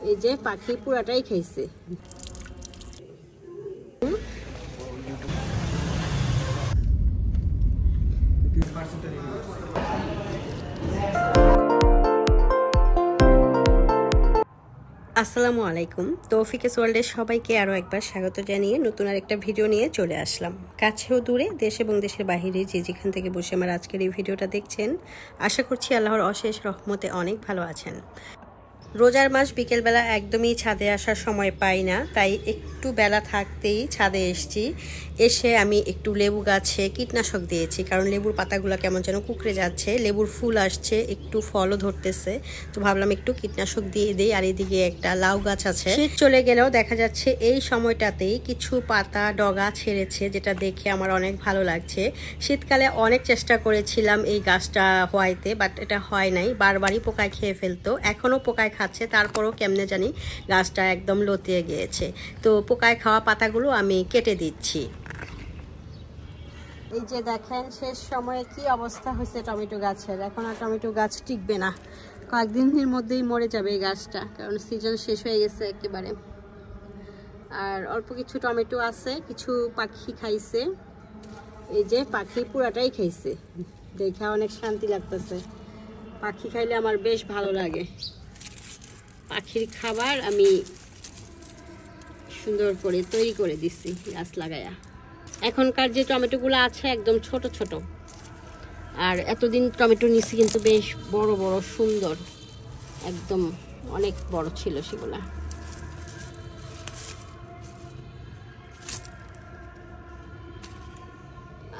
এই যে পাখি পুরাটাই খাইছে। আসসালামু আলাইকুম, তৌফিকেস ওয়ার্ল্ডের সবাইকে আরও একবার স্বাগত জানিয়ে নতুন আরেকটা ভিডিও নিয়ে চলে আসলাম। কাছেও দূরে, দেশ এবং দেশের বাহিরে যে যেখান থেকে বসে আমার আজকের এই ভিডিওটা দেখছেন, আশা করছি আল্লাহর অশেষ রহমতে অনেক ভালো আছেন। রোজার মাস বিকেলবেলা একদমই ছাদে আসার সময় পাই না, তাই একটু বেলা থাকতেই ছাদে এসে আমি একটু লেবু গাছে কীটনাশক দিয়েছি, কারণ লেবুর পাতাগুলো কেমন যেন কুকড়ে যাচ্ছে, লেবুর ফুল আসছে, একটু ফলও ধরতেছে, তো ভাবলাম একটু কীটনাশক দিয়ে দিই। আর এদিকে একটা লাউ গাছ আছে, শীত চলে গেলেও দেখা যাচ্ছে এই সময়টাতেই কিছু পাতা ডগা ছেড়েছে, যেটা দেখে আমার অনেক ভালো লাগছে। শীতকালে অনেক চেষ্টা করেছিলাম এই গাছটা হওয়াইতে, বাট এটা হয় নাই, বারবারই পোকায় খেয়ে ফেলতো। এখনও পোকায় খাচ্ছে, তারপরও কেমনে জানি গাছটা একদম লতিয়ে গিয়েছে। তো পোকায় খাওয়া পাতাগুলো আমি কেটে দিচ্ছি। এই যে দেখেন শেষ সময়ে কি অবস্থা হয়েছে টমেটো গাছের। এখন আর টমেটো গাছ টিকবে না, কয়েকদিনের মধ্যেই মরে যাবে এই গাছটা, কারণ সিজন শেষ হয়ে গেছে একেবারে। আর অল্প কিছু টমেটো আছে, কিছু পাখি খাইছে। এই যে পাখি পুরাটাই খাইছে, দেখে অনেক শান্তি লাগতেছে। পাখি খাইলে আমার বেশ ভালো লাগে। পাখির খাবার আমি সুন্দর করে তৈরি করে দিচ্ছি গাছ লাগায়া। এখনকার যে টমেটোগুলো আছে একদম ছোট ছোট, আর এতদিন টমেটো নিছি কিন্তু বেশ বড় বড় সুন্দর, একদম অনেক বড় ছিল সেগুলা।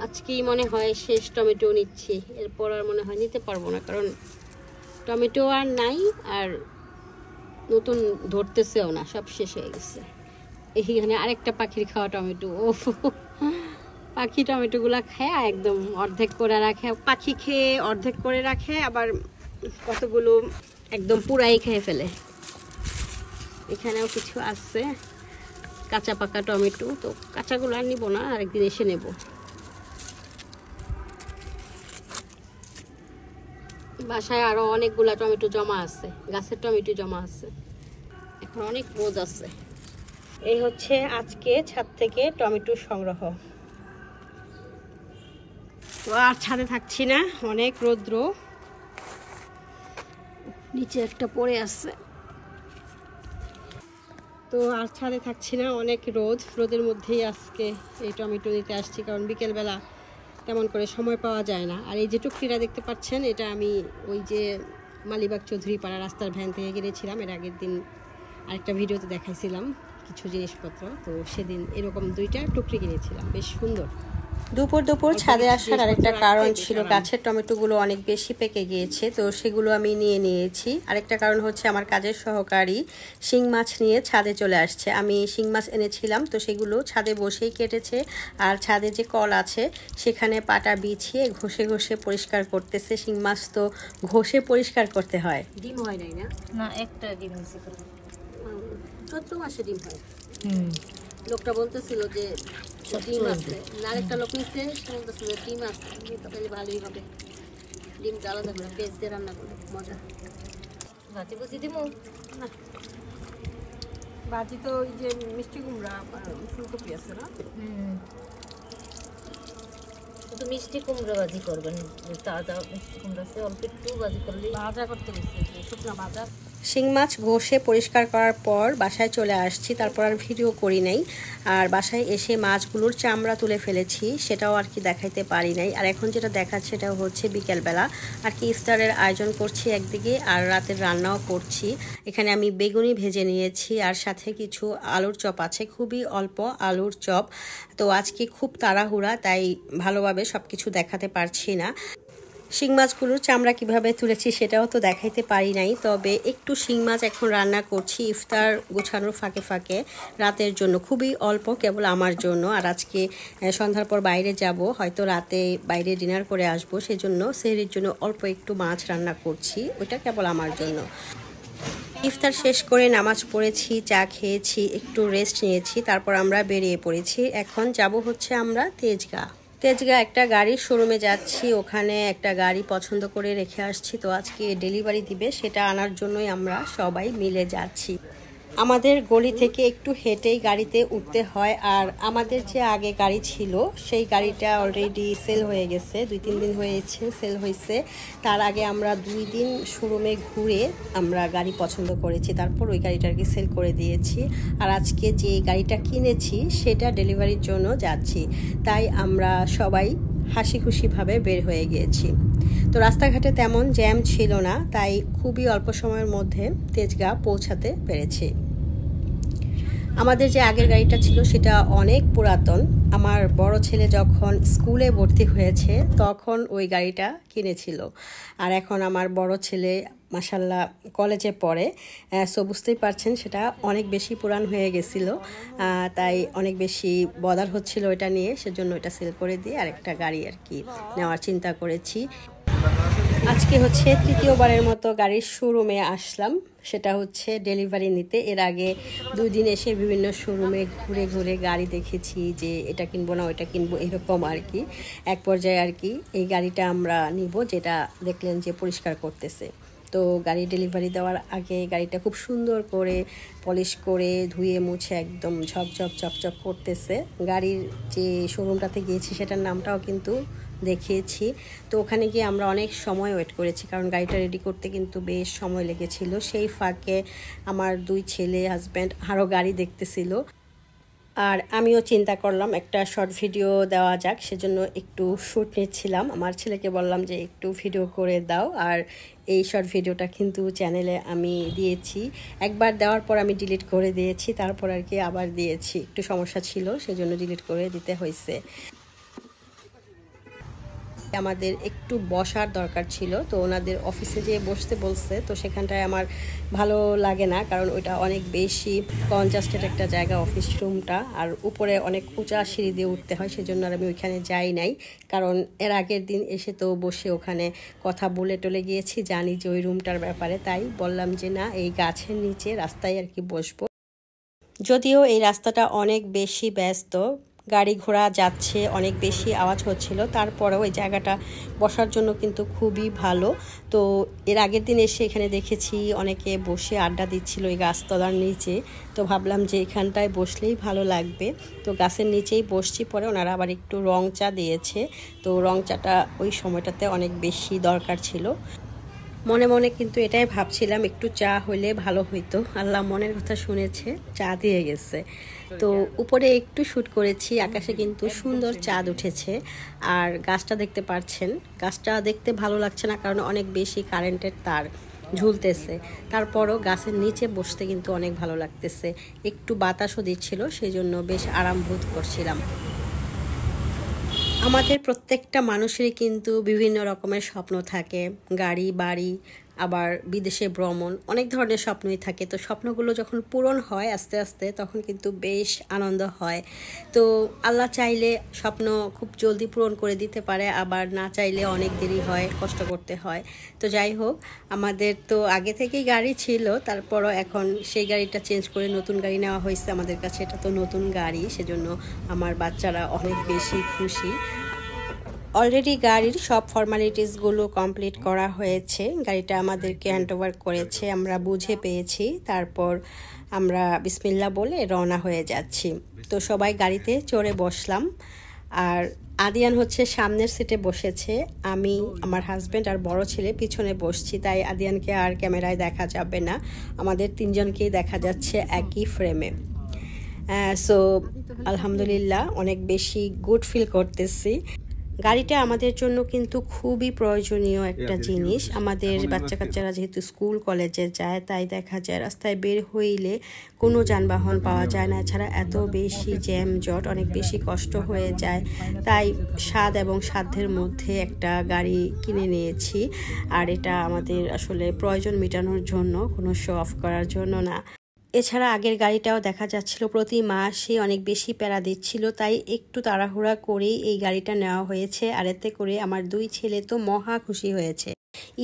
আজকেই মনে হয় শেষ টমেটো নিচ্ছি, এরপর আর মনে হয় নিতে পারবো না, কারণ টমেটো আর নাই, আর নতুন ধরতেছেও না, সব শেষ হয়ে গেছে। এইখানে আরেকটা পাখির খাওয়া টমেটো, ও পাখি টমেটোগুলা খায় একদম অর্ধেক করে রাখে, পাখি খেয়ে অর্ধেক করে রাখে, আবার কতগুলো একদম পুরাই খেয়ে ফেলে। এখানেও কিছু আছে কাঁচা পাকা টমেটো, তো কাঁচাগুলো আর নিব না, আরেকদিন এসে নেব। বাসায় আরো অনেকগুলা টমেটো জমা আছে, গাছের টমেটো জমা আছে, এখন অনেক রোদ আছে। এই হচ্ছে আজকে ছাদ থেকে টমেটো সংগ্রহ। তো আর ছাদে থাকছি না, অনেক রৌদ্র, নিচে একটা পড়ে আছে। তো আর ছাদে থাকছি না, অনেক রোদের মধ্যেই আজকে এই টমেটো নিতে আসছি, কারণ বিকেলবেলা তেমন করে সময় পাওয়া যায় না। আর এই যে টুকরিটা দেখতে পাচ্ছেন, এটা আমি ওই যে মালিবাগ চৌধুরী পাড়া রাস্তার ভ্যান থেকে কিনেছিলাম। এর আগের দিন আরেকটা ভিডিওতে দেখাইছিলাম কিছু জিনিসপত্র, তো সেদিন এরকম দুইটা টুকরি কিনেছিলাম, বেশ সুন্দর। দুপুর ছাদে আসার আরেকটা কারণ ছিল, গাছের টমেটোগুলো অনেক বেশি পেকে গিয়েছে, তো সেগুলো আমি নিয়ে নিয়েছি। আরেকটা কারণ হচ্ছে আমার কাজের সহকারী শিং মাছ নিয়ে ছাদে চলে আসছে। আমি শিং মাছ এনেছিলাম, তো সেগুলো ছাদে বসেই কেটেছে, আর ছাদে যে কল আছে সেখানে পাটা বিছিয়ে ঘষে ঘষে পরিষ্কার করতেছে। শিং মাছ তো ঘষে পরিষ্কার করতে হয়। ডিম হয় নাই না? না, একটা ডিম হয়েছে। চৈত্র মাসে ডিম হয়। লোকটা বলতেছিল যে ডিম আছে, আরেকটা লোক নিচ্ছে, সে বলতেছিল যে ডিম আছে, তাহলে ভালোই হবে। ডিমটা আলাদা করে পেঁয়াজ দিয়ে রান্না করলে মজা। ভাজি বুঝি দিব না, ভাজি তো ওই যে মিষ্টি কুমড়া ফুলকপি আছে না, শুধু মিষ্টি কুমড়া ভাজি করবেন। তাজা মিষ্টি কুমড়া আছে, অল্প একটু ভাজি করলে ভাজা করতে গেছে, শুকনো ভাজা। শিং মাছ ঘষে পরিষ্কার করার পর বাসায় চলে আসছি, তারপর আর ভিডিও করি নাই। আর বাসায় এসে মাছগুলোর চামড়া তুলে ফেলেছি, সেটাও আর কি দেখাইতে পারি নাই। আর এখন যেটা দেখাচ্ছে সেটা হচ্ছে বিকেলবেলা আর কি ইফতারের আয়োজন করছি একদিকে, আর রাতের রান্নাও করছি। এখানে আমি বেগুনি ভেজে নিয়েছি, আর সাথে কিছু আলুর চপ আছে, খুবই অল্প আলুর চপ। তো আজকে খুব তাড়াহুড়া, তাই ভালোভাবে সব কিছু দেখাতে পারছি না। শিং মাছগুলোর চামড়া কিভাবে তুলেছি সেটাও তো দেখাইতে পারি নাই, তবে একটু শিং মাছ এখন রান্না করছি ইফতার গোছানোর ফাঁকে ফাঁকে রাতের জন্য, খুবই অল্প, কেবল আমার জন্য। আর আজকে সন্ধ্যার পর বাইরে যাব, হয়তো রাতে বাইরে ডিনার করে আসব, সেজন্য সেহরির জন্য অল্প একটু মাছ রান্না করছি, ওইটা কেবল আমার জন্য। ইফতার শেষ করে নামাজ পড়েছি, চা খেয়েছি, একটু রেস্ট নিয়েছি, তারপর আমরা বেরিয়ে পড়েছি। এখন যাব হচ্ছে আমরা তেজগাঁ। তেজগাঁ একটা গাড়ির শোরুমে যাচ্ছি, ওখানে একটা গাড়ি পছন্দ করে রেখে আসছি। তো আজকে ডেলিভারি দিবে, সেটা আনার জন্যই আমরা সবাই মিলে যাচ্ছি। আমাদের গলি থেকে একটু হেঁটেই গাড়িতে উঠতে হয়। আর আমাদের যে আগে গাড়ি ছিল সেই গাড়িটা অলরেডি সেল হয়ে গেছে, 2-3 দিন হয়েছে সেল হয়েছে। তার আগে আমরা 2 দিন শোরুমে ঘুরে আমরা গাড়ি পছন্দ করেছি, তারপর ওই গাড়িটাকে সেল করে দিয়েছি। আর আজকে যে গাড়িটা কিনেছি সেটা ডেলিভারির জন্য যাচ্ছি, তাই আমরা সবাই হাসি খুশিভাবে বের হয়ে গিয়েছি। তো রাস্তাঘাটে তেমন জ্যাম ছিল না, তাই খুবই অল্প সময়ের মধ্যে তেজগাঁ পৌঁছাতে পেরেছি। আমাদের যে আগের গাড়িটা ছিল সেটা অনেক পুরাতন। আমার বড় ছেলে যখন স্কুলে ভর্তি হয়েছে তখন ওই গাড়িটা কিনেছিল। আর এখন আমার বড় ছেলে মাশাল্লাহ কলেজে পড়ে, সো বুঝতেই পারছেন সেটা অনেক বেশি পুরান হয়ে গেছিল, তাই অনেক বেশি বদার হচ্ছিল এটা নিয়ে, সেজন্য এটা সেল করে দিয়ে আরেকটা গাড়ি আর কি নেওয়ার চিন্তা করেছি। আজকে হচ্ছে তৃতীয়বারের মতো গাড়ির শোরুমে আসলাম, সেটা হচ্ছে ডেলিভারি নিতে। এর আগে 2 দিন এসে বিভিন্ন শোরুমে ঘুরে ঘুরে গাড়ি দেখেছি যে এটা কিনবো না ওইটা কিনবো এরকম আর কি। এক পর্যায়ে আর কি এই গাড়িটা আমরা নিব, যেটা দেখলেন যে পরিষ্কার করতেছে। তো গাড়ি ডেলিভারি দেওয়ার আগে গাড়িটা খুব সুন্দর করে পলিশ করে ধুয়ে মুছে একদম ঝকঝক চকচক করতেছে। গাড়ির যে শোরুমটাতে গিয়েছি সেটার নামটাও কিন্তু দেখিয়েছি। তো ওখানে গিয়ে আমরা অনেক সময় ওয়েট করেছি, কারণ গাড়িটা রেডি করতে কিন্তু বেশ সময় লেগেছিল। সেই ফাঁকে আমার 2 ছেলে হাজব্যান্ড আরও গাড়ি দেখতেছিল, আর আমিও চিন্তা করলাম একটা শর্ট ভিডিও দেওয়া যাক, সেজন্য একটু শ্যুট নিচ্ছিলাম। আমার ছেলেকে বললাম যে একটু ভিডিও করে দাও, আর এই শর্ট ভিডিওটা কিন্তু চ্যানেলে আমি দিয়েছি। একবার দেওয়ার পর আমি ডিলিট করে দিয়েছি, তারপর আর কি আবার দিয়েছি, একটু সমস্যা ছিল সেজন্য ডিলিট করে দিতে হয়েছে। আমাদের একটু বসার দরকার ছিল, তো ওনাদের অফিসে যেয়ে বসতে বলছে, তো সেখানটায় আমার ভালো লাগে না, কারণ ওইটা অনেক বেশি কনজাস্টেড একটা জায়গা অফিস রুমটা, আর উপরে অনেক উঁচা সিঁড়ি দিয়ে উঠতে হয়, সেজন্য আর আমি ওইখানে যাই নাই। কারণ এর আগের দিন এসে তো বসে ওখানে কথা বলে টলে গিয়েছি, জানি যে ওই রুমটার ব্যাপারে, তাই বললাম যে না এই গাছের নিচে রাস্তায় আর কি বসবো। যদিও এই রাস্তাটা অনেক বেশি ব্যস্ত, গাড়ি ঘোড়া যাচ্ছে, অনেক বেশি আওয়াজ হচ্ছিল, তারপরেও এই জায়গাটা বসার জন্য কিন্তু খুবই ভালো। তো এর আগের দিন এসে এখানে দেখেছি অনেকে বসে আড্ডা দিচ্ছিল এই গাছতলার নিচে, তো ভাবলাম যে এখানটায় বসলেই ভালো লাগবে। তো গাছের নিচেই বসছি, পরে ওনারা আবার একটু রং চা দিয়েছে, তো রং চাটা ওই সময়টাতে অনেক বেশি দরকার ছিল। মনে মনে কিন্তু এটাই ভাবছিলাম একটু চা হইলে ভালো হইতো, আল্লাহ মনের কথা শুনেছে, চা দিয়ে গেছে। তো উপরে একটু শ্যুট করেছি, আকাশে কিন্তু সুন্দর চাঁদ উঠেছে। আর গাছটা দেখতে পাচ্ছেন, গাছটা দেখতে ভালো লাগছে না কারণ অনেক বেশি কারেন্টের তার ঝুলতেছে, তারপরও গাছের নিচে বসতে কিন্তু অনেক ভালো লাগতেছে। একটু বাতাসও দিচ্ছিল, সেই জন্য বেশ আরাম বোধ করছিলাম। আমাদের প্রত্যেকটা মানুষেরই কিন্তু বিভিন্ন রকমের স্বপ্ন থাকে, গাড়ি বাড়ি, আবার বিদেশে ভ্রমণ, অনেক ধরনের স্বপ্নই থাকে। তো স্বপ্নগুলো যখন পূরণ হয় আস্তে আস্তে তখন কিন্তু বেশ আনন্দ হয়। তো আল্লাহ চাইলে স্বপ্ন খুব জলদি পূরণ করে দিতে পারে, আবার না চাইলে অনেক দেরি হয়, কষ্ট করতে হয়। তো যাই হোক, আমাদের তো আগে থেকেই গাড়ি ছিল, তারপরও এখন সেই গাড়িটা চেঞ্জ করে নতুন গাড়ি নেওয়া হয়েছে আমাদের কাছে, এটা তো নতুন গাড়ি, সেজন্য আমার বাচ্চারা অনেক বেশি খুশি। অলরেডি গাড়ির সব ফর্মালিটিসগুলো কমপ্লিট করা হয়েছে, গাড়িটা আমাদেরকে হ্যান্ডওভার করেছে, আমরা বুঝে পেয়েছি। তারপর আমরা বিসমিল্লাহ বলে রওনা হয়ে যাচ্ছি। তো সবাই গাড়িতে চড়ে বসলাম, আর আদিয়ান হচ্ছে সামনের সিটে বসেছে, আমি আমার হাজব্যান্ড আর বড় ছেলে পিছনে বসছি, তাই আদিয়ানকে আর ক্যামেরায় দেখা যাবে না, আমাদের 3 জনকেই দেখা যাচ্ছে একই ফ্রেমে। সো আলহামদুলিল্লাহ অনেক বেশি গুড ফিল করতেছি। গাড়িটা আমাদের জন্য কিন্তু খুবই প্রয়োজনীয় একটা জিনিস। আমাদের বাচ্চা কাচ্চারা যেহেতু স্কুল কলেজে যায়, তাই দেখা যায় রাস্তায় বের হইলে কোনো যানবাহন পাওয়া যায় না, এছাড়া এত বেশি জ্যাম জট, অনেক বেশি কষ্ট হয়ে যায়। তাই স্বাদ এবং সাধ্যের মধ্যে একটা গাড়ি কিনে নিয়েছি, আর এটা আমাদের আসলে প্রয়োজন মেটানোর জন্য, কোনো শো অফ করার জন্য না। এছাড়া আগের গাড়িটাও দেখা যাচ্ছিল প্রতি মাসে অনেক বেশি প্যারা দিচ্ছিল, তাই একটু তাড়াহুড়া করেই এই গাড়িটা নেওয়া হয়েছে। আর এতে করে আমার 2 ছেলে তো মহা খুশি হয়েছে।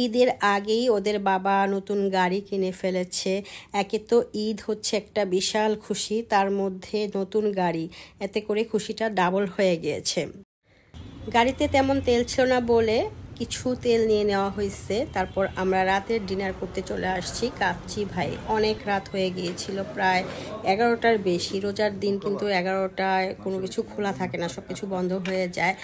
ঈদের আগেই ওদের বাবা নতুন গাড়ি কিনে ফেলেছে। একে তো ঈদ হচ্ছে একটা বিশাল খুশি, তার মধ্যে নতুন গাড়ি, এতে করে খুশিটা ডাবল হয়ে গিয়েছে। গাড়িতে তেমন তেল ছিল না বলে কিছু তেল নিয়ে নেওয়া হয়েছে। তারপর আমরা রাতের ডিনার করতে চলে আসছি কাচ্চি ভাই। অনেক রাত হয়ে গিয়েছিল, প্রায় 11টার বেশি। রোজার দিন কিন্তু 11টায় কোনো কিছু খোলা থাকে না, সব কিছু বন্ধ হয়ে যায়।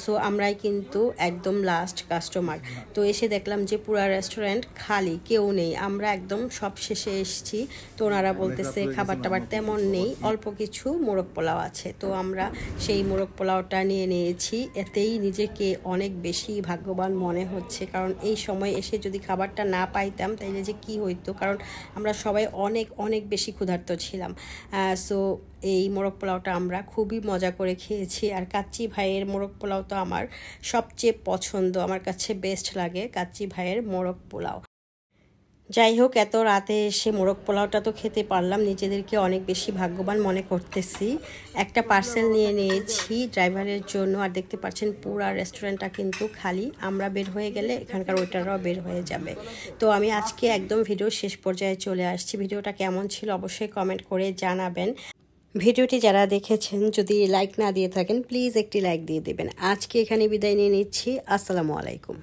সো আমরাই কিন্তু একদম লাস্ট কাস্টমার। তো এসে দেখলাম যে পুরা রেস্টুরেন্ট খালি, কেউ নেই। আমরা একদম সব শেষে এসেছি। তো ওনারা বলতেছে খাবার টাবার তেমন নেই, অল্প কিছু মোরগ পোলাও আছে। তো আমরা সেই মোরগ পোলাওটা নিয়ে নিয়েছি। এতেই নিজেকে অনেক বেশি ভাগ্যবান মনে হচ্ছে, কারণ এই সময় এসে যদি খাবারটা না পাইতাম তাইলে যে কি হইতো, কারণ আমরা সবাই অনেক অনেক বেশি ক্ষুধার্ত ছিলাম। সো এই মোরগ পোলাওটা আমরা খুবই মজা করে খেয়েছি। আর কাচ্চি ভাইয়ের মোরগ পোলাও তো আমার সবচেয়ে পছন্দ, আমার কাছে বেস্ট লাগে কাচ্চি ভাইয়ের মোরগ পোলাও। যাই হোক, এত রাতে এসে মোরগ পোলাওটা তো খেতে পারলাম, নিজেদেরকে অনেক বেশি ভাগ্যবান মনে করতেছি। একটা পার্সেল নিয়ে নিয়েছি ড্রাইভারের জন্য। আর দেখতে পাচ্ছেন পুরা রেস্টুরেন্টটা কিন্তু খালি। আমরা বের হয়ে গেলে এখানকার ওয়েটাররাও বের হয়ে যাবে। তো আমি আজকে একদম ভিডিও শেষ পর্যায়ে চলে আসছি। ভিডিওটা কেমন ছিল অবশ্যই কমেন্ট করে জানাবেন। ভিডিওটি যারা দেখেছেন যদি লাইক না দিয়ে থাকেন প্লিজ একটি লাইক দিয়ে দেবেন। আজকে এখানে বিদায় নিয়ে নিচ্ছি। আসসালামু আলাইকুম।